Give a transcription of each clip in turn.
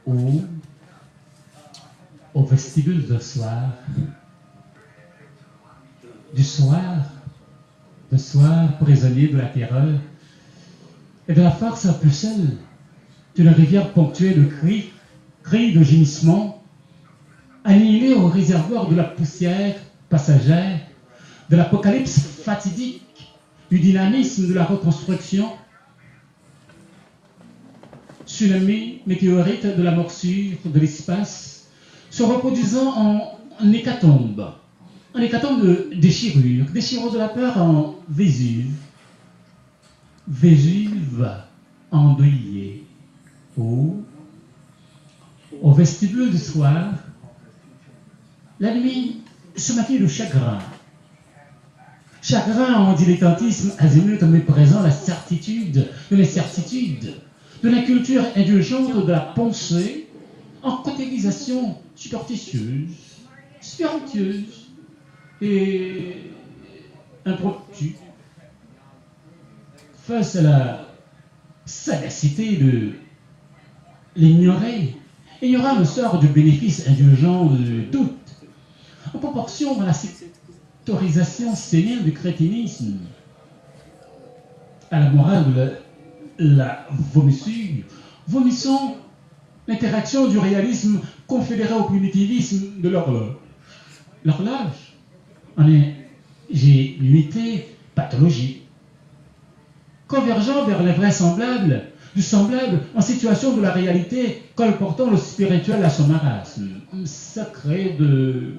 ou au vestibule de soir, du soir, de soir prisonnier de la terreur et de la farce impulselle d'une rivière ponctuée de cris de gémissements, annihilés au réservoir de la poussière passagère, de l'apocalypse fatidique, du dynamisme de la reconstruction, tsunami météorite de la morsure de l'espace, se reproduisant en hécatombe de déchirure de la peur en Vésuve, Vésuve endeuillé, ou au vestibule du soir, la nuit se maquille de chagrin. Chagrin en dilettantisme azimut méprisant la certitude de l'incertitude, de la culture indulgente de la pensée, en catégorisation superstitieuse, spiritueuse et impromptue. Face à la sagacité de l'ignorer, ignorant le sort du bénéfice indulgent de doute, en proportion à la sectorisation sénile du crétinisme, à la morale de la vomissure, vomissons l'interaction du réalisme confédéré au primitivisme de l'horloge. L'horloge en ingénuité pathologique, convergeant vers l'invraisemblable, du semblable en situation de la réalité, colportant le spirituel à son marasme, sacré de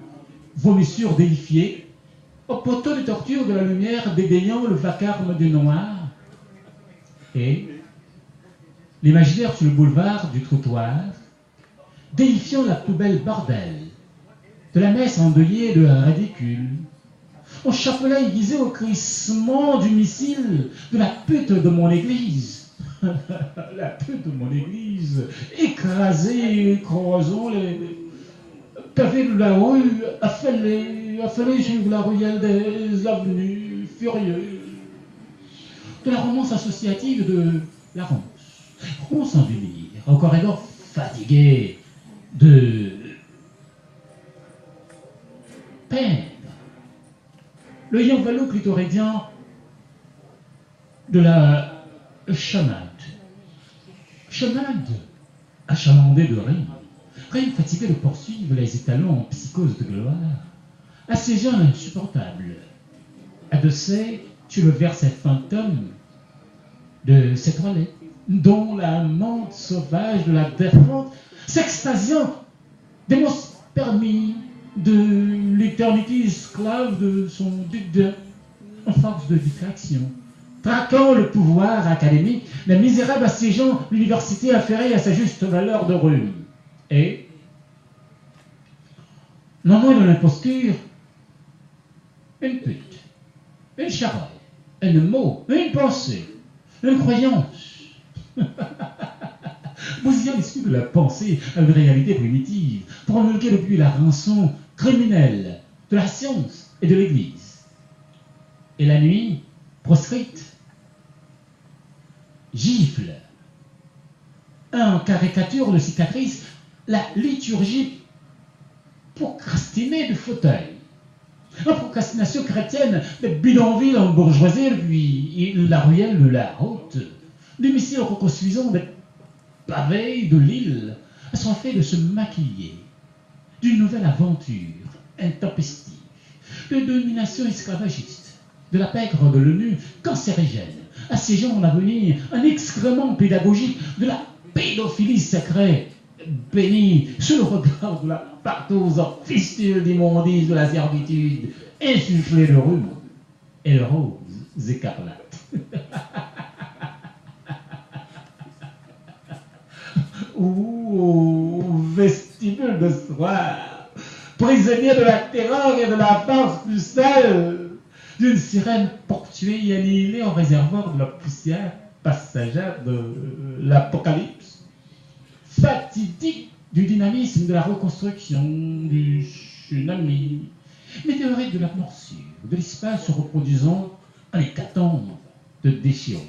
vomissures déifiées, au poteau de torture de la lumière dédaignant le vacarme du noir, et l'imaginaire sur le boulevard du trottoir, déifiant la poubelle bordel, de la messe endeuillée de ridicule, au chapelet aiguisé au crissement du missile de la pute de mon église. La pute de mon église, écrasée, écrasant les pavés de la rue, affalés sur la ruelle des avenues furieuses, de la romance associative de la ronce. Ronce en délire, au corridor fatigué de peine. Le yonvalo clitoridien de la chamade. Chamade, achalandée de rime fatigué de poursuivre les étalons en psychose de gloire, assiégeant insupportable, adossé sur le verset fantôme de ces toilettes, dont la menthe sauvage de la défunte s'extasiant des mots permis de l'éternité esclave de son duc en force de distraction, traquant le pouvoir académique, les misérables assiégeant l'université affairée à sa juste valeur de rhume. Et, non moins de l'imposture, une pute, une charogne, un mot, une pensée, une croyance. Bousillant l'issue de la pensée à une réalité primitive, promulguée depuis la rançon criminelle de la science et de l'Église. Et la nuit, proscrite, gifle, en caricature de cicatrice, la liturgie procrastinée du fauteuil. La procrastination chrétienne des bidonvilles en bourgeoisie, puis la ruelle de la route, l'hémicycle reconstruisant des pavés de l'île, sont faits de se maquiller d'une nouvelle aventure intempestive, de domination esclavagiste, de la pègre de l'ONU cancérigène, assiégeant en avenir un excrément pédagogique de la pédophilie sacrée, bénie sous le regard de la partose en fistule d'immondice de la servitude, insufflée de rhume et de roses écarlates. Ou au vestibule de soir, prisonnier de la terreur et de la farce pucelle, d'une sirène ponctuée et annihilée en réservoir de la poussière passagère de l'apocalypse, fatidique du dynamisme de la reconstruction, du tsunami, météorite de la morsure, de l'espace se reproduisant en hécatombe de déchirure.